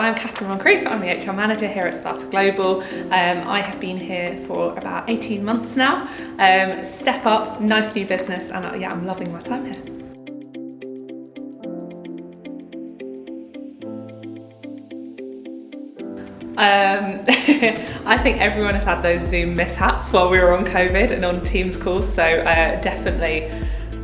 I'm Catherine Moncrieff. I'm the HR manager here at Sparta Global. I have been here for about 18 months now. Step up, nice new business, and I'm loving my time here. I think everyone has had those Zoom mishaps while we were on COVID and on Teams calls, so definitely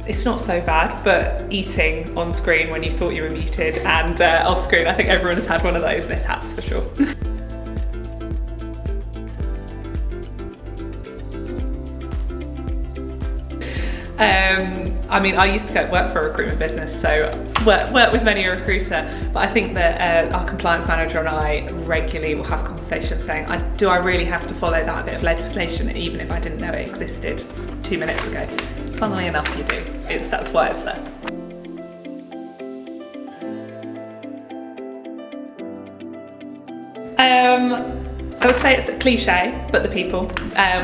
it's not so bad, but eating on screen when you thought you were muted and off screen, I think everyone has had one of those mishaps for sure. I used to go work for a recruitment business, so work with many a recruiter, but I think that our compliance manager and I regularly will have conversations saying, do I really have to follow that bit of legislation even if I didn't know it existed 2 minutes ago? Funnily enough, you do. That's why it's there. I would say it's a cliche, but the people,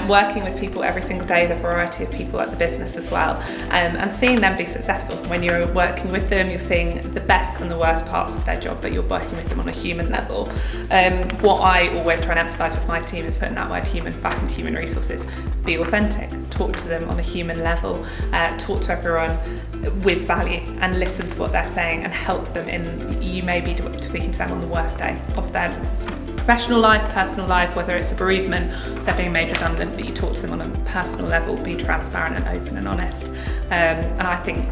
working with people every single day, the variety of people at the business as well, and seeing them be successful. When you're working with them, you're seeing the best and the worst parts of their job, but you're working with them on a human level. What I always try and emphasise with my team is putting that word human back into human resources. Be authentic, talk to them on a human level, talk to everyone with value and listen to what they're saying and help them in, you may be speaking to them on the worst day of their professional life, personal life, whether it's a bereavement, they're being made redundant, but you talk to them on a personal level, be transparent and open and honest. And I think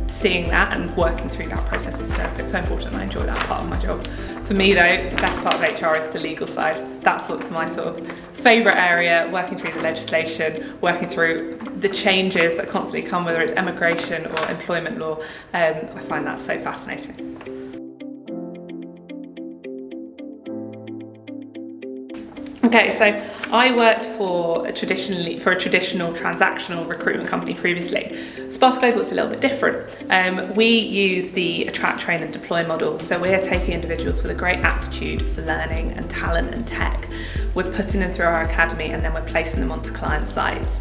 seeing that and working through that process is so important. I enjoy that part of my job. For me though, the best part of HR is the legal side. That's my sort of favourite area, working through the legislation, working through the changes that constantly come, whether it's immigration or employment law. I find that so fascinating. Okay, so I worked for a traditional transactional recruitment company previously. Sparta Global is a little bit different. We use the attract, train and deploy model. So we're taking individuals with a great aptitude for learning and talent and tech. We're putting them through our academy and then we're placing them onto client sites.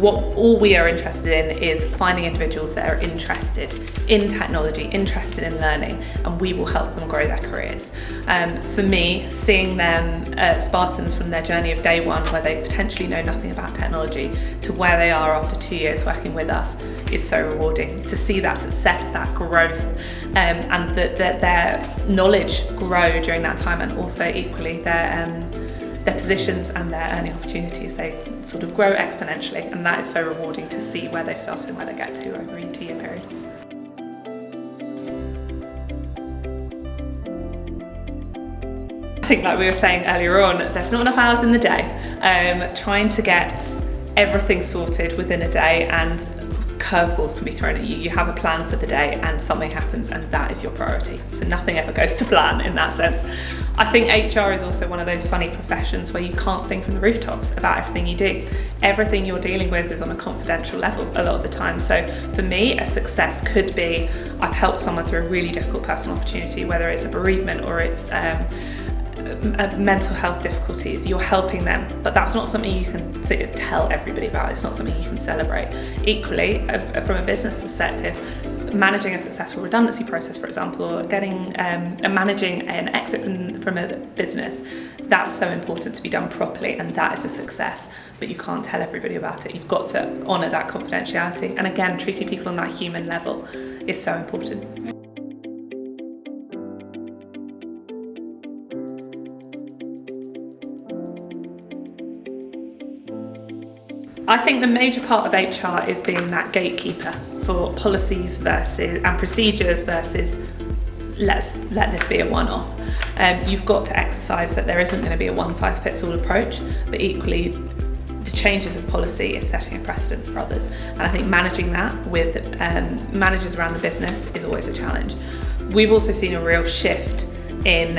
All we are interested in is finding individuals that are interested in technology, interested in learning, and we will help them grow their careers. For me, seeing them Spartans from their journey of day one, where they potentially know nothing about technology, to where they are after 2 years working with us is so rewarding. To see that success, that growth, and that their knowledge grow during that time, and also equally their positions and their earning opportunities, they sort of grow exponentially, and that is so rewarding to see where they've started and where they get to over a 2-year period. I think, like we were saying earlier on, there's not enough hours in the day. Trying to get everything sorted within a day, and curveballs can be thrown at you. You have a plan for the day and something happens and that is your priority. So nothing ever goes to plan in that sense. I think HR is also one of those funny professions where you can't sing from the rooftops about everything you do. Everything you're dealing with is on a confidential level a lot of the time. So for me, a success could be I've helped someone through a really difficult personal opportunity, whether it's a bereavement or it's mental health difficulties. You're helping them, but that's not something you can tell everybody about. It's not something you can celebrate. Equally, from a business perspective, managing a successful redundancy process, for example, or managing an exit from a business, that's so important to be done properly, and that is a success, but you can't tell everybody about it. You've got to honour that confidentiality, and again, treating people on that human level is so important. I think the major part of HR is being that gatekeeper for policies versus and procedures versus let this be a one-off. You've got to exercise that there isn't going to be a one-size-fits-all approach, but equally the changes of policy is setting a precedence for others. And I think managing that with managers around the business is always a challenge. We've also seen a real shift in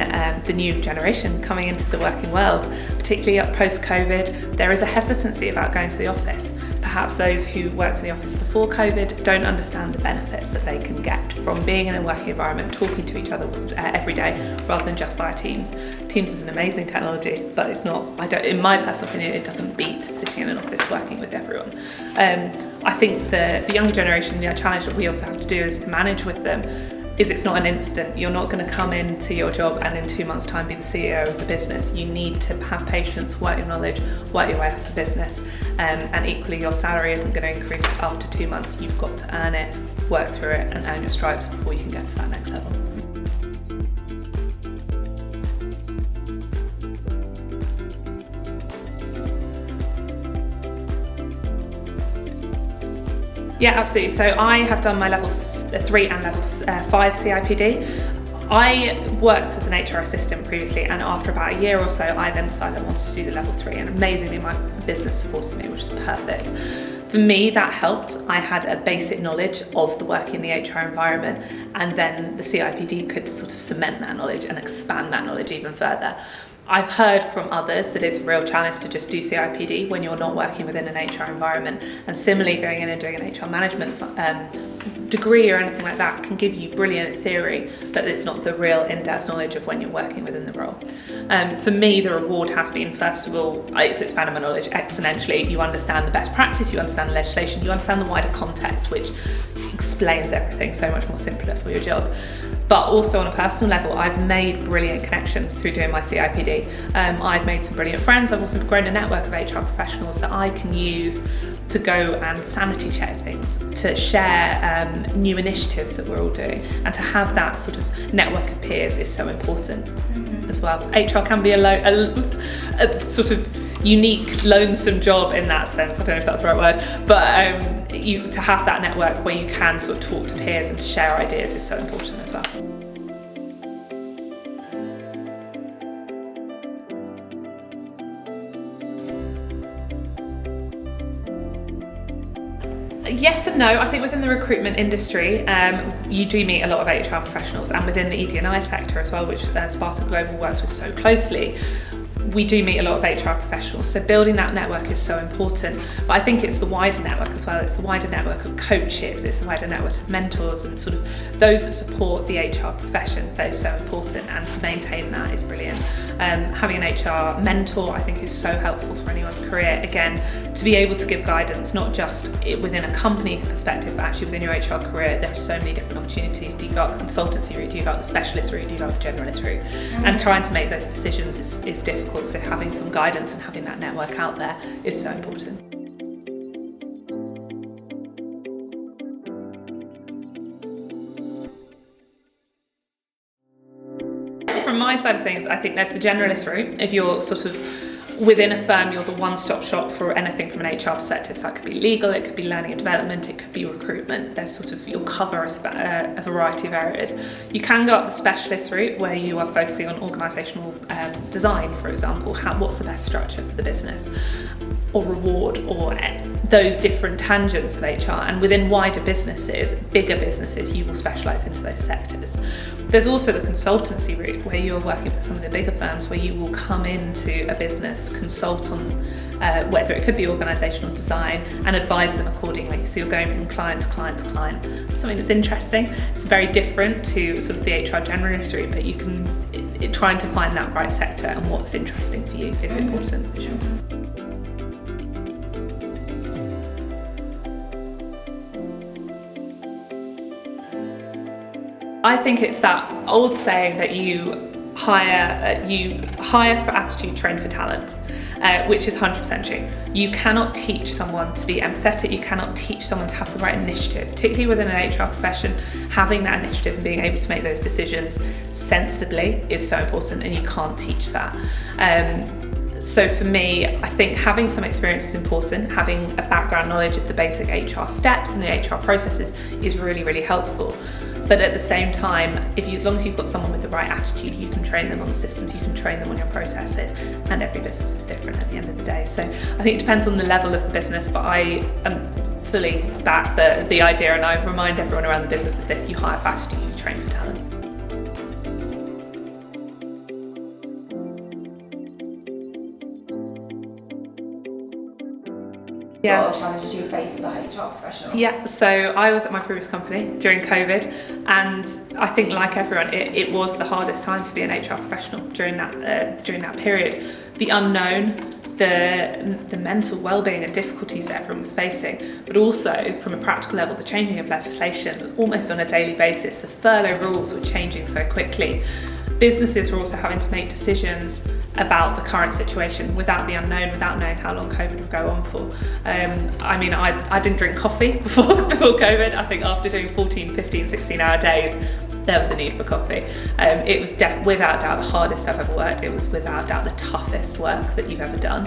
the new generation coming into the working world, particularly post-COVID. There is a hesitancy about going to the office. Perhaps those who worked in the office before COVID don't understand the benefits that they can get from being in a working environment, talking to each other every day, rather than just via Teams. Teams is an amazing technology, but it's not, in my personal opinion, it doesn't beat sitting in an office working with everyone. I think the younger generation, the challenge that we also have to do is to manage with them is it's not an instant. You're not going to come into your job and in 2 months' time be the CEO of the business. You need to have patience, work your knowledge, work your way up the business, and equally your salary isn't going to increase after 2 months. You've got to earn it, work through it and earn your stripes before you can get to that next level. Yeah, absolutely. So I have done my level 3 and level 5 CIPD. I worked as an HR assistant previously, and after about a year or so, I then decided I wanted to do the level 3, and amazingly my business supported me, which is perfect. For me, that helped. I had a basic knowledge of the work in the HR environment, and then the CIPD could sort of cement that knowledge and expand that knowledge even further. I've heard from others that it's a real challenge to just do CIPD when you're not working within an HR environment, and similarly going in and doing an HR management degree or anything like that can give you brilliant theory, but it's not the real in-depth knowledge of when you're working within the role. For me, the reward has been, first of all, it's expanded my knowledge exponentially. You understand the best practice, you understand the legislation, you understand the wider context, which explains everything so much more simpler for your job. But also on a personal level, I've made brilliant connections through doing my CIPD. I've made some brilliant friends. I've also grown a network of HR professionals that I can use to go and sanity check things, to share new initiatives that we're all doing, and to have that sort of network of peers is so important as well. HR can be a sort of unique, lonesome job in that sense. I don't know if that's the right word, but to have that network where you can sort of talk to peers and to share ideas is so important as well. Yes and no. I think within the recruitment industry, you do meet a lot of HR professionals, and within the ED&I sector as well, which Sparta Global works with so closely, we do meet a lot of HR professionals. So building that network is so important. But I think it's the wider network as well. It's the wider network of coaches, it's the wider network of mentors and sort of those that support the HR profession that is so important, and to maintain that is brilliant. Having an HR mentor I think is so helpful for anyone's career. Again, to be able to give guidance, not just within a company perspective, but actually within your HR career, there are so many different opportunities. Do you go up the consultancy route, do you go up the specialist route, do you go up the generalist route? And trying to make those decisions is difficult. So having some guidance and having that network out there is so important. From my side of things, I think there's the generalist route. If you're sort of within a firm, you're the one-stop shop for anything from an HR perspective. So that could be legal, it could be learning and development, it could be recruitment. There's sort of, you'll cover a variety of areas. You can go up the specialist route where you are focusing on organisational design, for example. What's the best structure for the business, or reward, or those different tangents of HR. And within wider businesses, bigger businesses, you will specialise into those sectors. There's also the consultancy route where you're working for some of the bigger firms, where you will come into a business, consult on whether it could be organisational design, and advise them accordingly. So you're going from client to client to client. Something that's interesting. It's very different to sort of the HR generalist route, but you can trying to find that right sector and what's interesting for you is important for sure. I think it's that old saying that you hire for attitude, train for talent, which is 100% true. You cannot teach someone to be empathetic, you cannot teach someone to have the right initiative, particularly within an HR profession. Having that initiative and being able to make those decisions sensibly is so important, and you can't teach that. So for me, I think having some experience is important. Having a background knowledge of the basic HR steps and the HR processes is really, really helpful. But at the same time, as long as you've got someone with the right attitude, you can train them on the systems, you can train them on your processes, and every business is different at the end of the day. So I think it depends on the level of the business, but I am fully back the idea, and I remind everyone around the business of this: you hire for attitude, you train for talent. Yeah. What challenges you face as a HR professional? Yeah, so I was at my previous company during COVID, and I think like everyone, it was the hardest time to be an HR professional during that period. The unknown, the mental well-being and difficulties that everyone was facing, but also from a practical level, the changing of legislation almost on a daily basis. The furlough rules were changing so quickly. Businesses were also having to make decisions about the current situation without the unknown, without knowing how long COVID would go on for. I didn't drink coffee before COVID. I think after doing 14, 15, 16-hour days, there was a need for coffee. It was without doubt the hardest I've ever worked. It was without doubt the toughest work that you've ever done.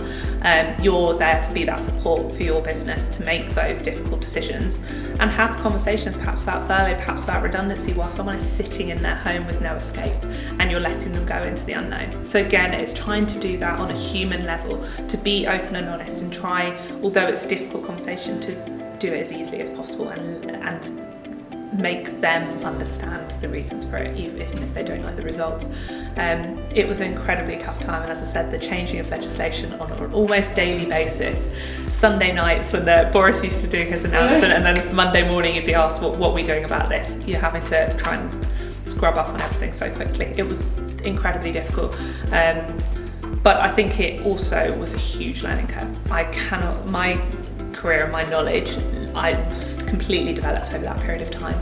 You're there to be that support for your business to make those difficult decisions and have conversations perhaps about furlough, perhaps about redundancy while someone is sitting in their home with no escape and you're letting them go into the unknown. So again, it's trying to do that on a human level, to be open and honest and try, although it's a difficult conversation, to do it as easily as possible and make them understand the reasons for it, even if they don't like the results. It was an incredibly tough time, and as I said, the changing of legislation on an almost daily basis. Sunday nights when Boris used to do his announcement, and then Monday morning you'd be asked, what are we doing about this? You're having to try and scrub up on everything so quickly. It was incredibly difficult. But I think it also was a huge learning curve. My career and my knowledge, I was completely developed over that period of time,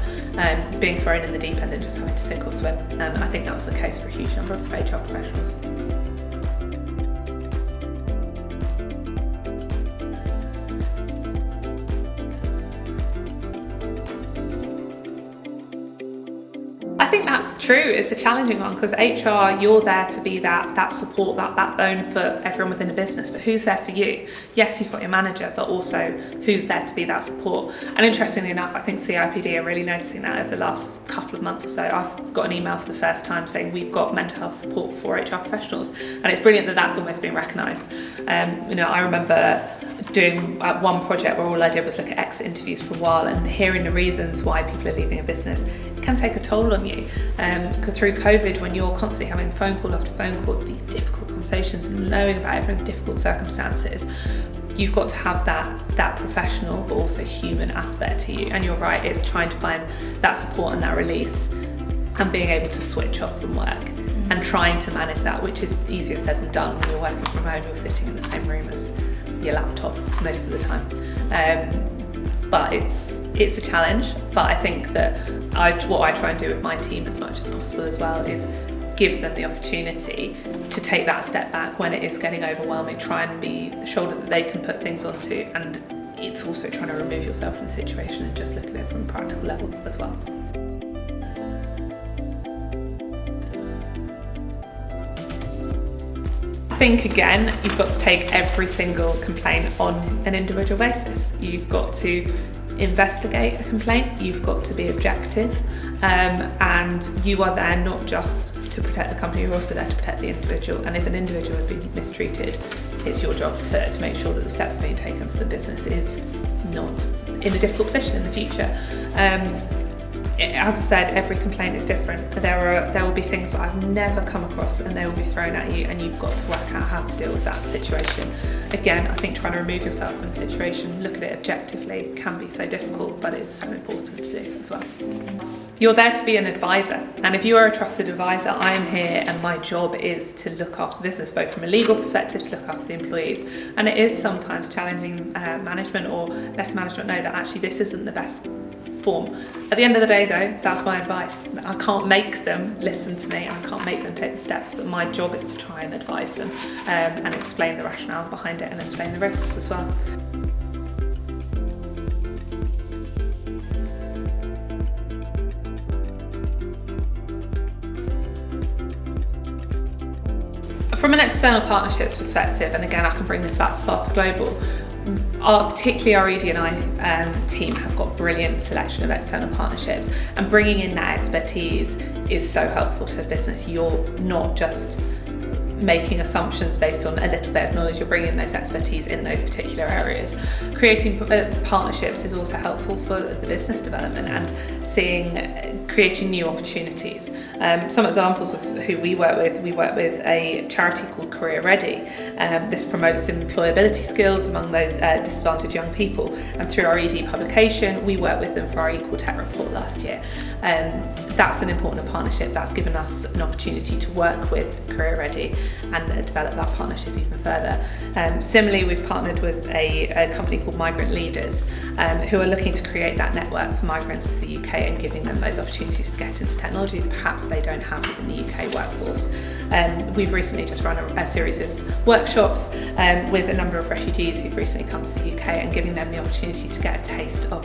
being thrown in the deep end and just having to sink or swim. And I think that was the case for a huge number of HR professionals. I think that's true. It's a challenging one because HR, you're there to be that support, that backbone for everyone within a business, but who's there for you? Yes, you've got your manager, but also who's there to be that support? And interestingly enough, I think CIPD are really noticing that over the last couple of months or so. I've got an email for the first time saying we've got mental health support for HR professionals, and it's brilliant that that's almost been recognised. I remember doing one project where all I did was look at exit interviews for a while, and hearing the reasons why people are leaving a business can take a toll on you. Through COVID, when you're constantly having phone call after phone call, these difficult conversations and knowing about everyone's difficult circumstances, you've got to have that professional but also human aspect to you. And you're right, it's trying to find that support and that release and being able to switch off from work and trying to manage that, which is easier said than done. When you're working from home, you're sitting in the same room as your laptop most of the time. But it's a challenge. But I think that what I try and do with my team as much as possible as well is give them the opportunity to take that step back when it is getting overwhelming, try and be the shoulder that they can put things onto, and it's also trying to remove yourself from the situation and just look at it from a practical level as well. I think again, you've got to take every single complaint on an individual basis. You've got to investigate a complaint, you've got to be objective, and you are there not just to protect the company, you're also there to protect the individual. And if an individual has been mistreated, it's your job to make sure that the steps are being taken so the business is not in a difficult position in the future. As I said, every complaint is different. There will be things that I've never come across and they will be thrown at you, and you've got to work out how to deal with that situation. Again, I think trying to remove yourself from the situation, look at it objectively, can be so difficult, but it's so important to do as well. You're there to be an advisor, and if you are a trusted advisor, I am here and my job is to look after the business, both from a legal perspective, to look after the employees. And it is sometimes challenging management or less management know that actually this isn't the best form. At the end of the day though, that's my advice. I can't make them listen to me, I can't make them take the steps, but my job is to try and advise them and explain the rationale behind it and explain the risks as well. From an external partnerships perspective, and again I can bring this back to Sparta Global, particularly our ED&I team have got brilliant selection of external partnerships, and bringing in that expertise is so helpful to a business. You're not just making assumptions based on a little bit of knowledge, you're bringing those expertise in those particular areas. Creating partnerships is also helpful for the business development and creating new opportunities. Some examples of who who we work with a charity called Career Ready. This promotes employability skills among those disadvantaged young people, and through our ED publication we worked with them for our Equal Tech report last year. That's an important partnership. That's given us an opportunity to work with Career Ready and develop that partnership even further. Similarly, we've partnered with a company called Migrant Leaders, who are looking to create that network for migrants to the UK and giving them those opportunities to get into technology that perhaps they don't have within the UK workforce. We've recently just run a series of workshops with a number of refugees who've recently come to the UK, and giving them the opportunity to get a taste of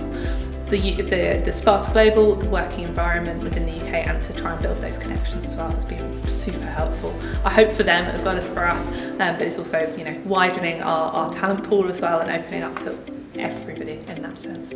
the Sparta Global working environment within the UK, and to try and build those connections as well. It's been super helpful, I hope, for them as well as for us, but it's also, widening our talent pool as well and opening up to everybody in that sense.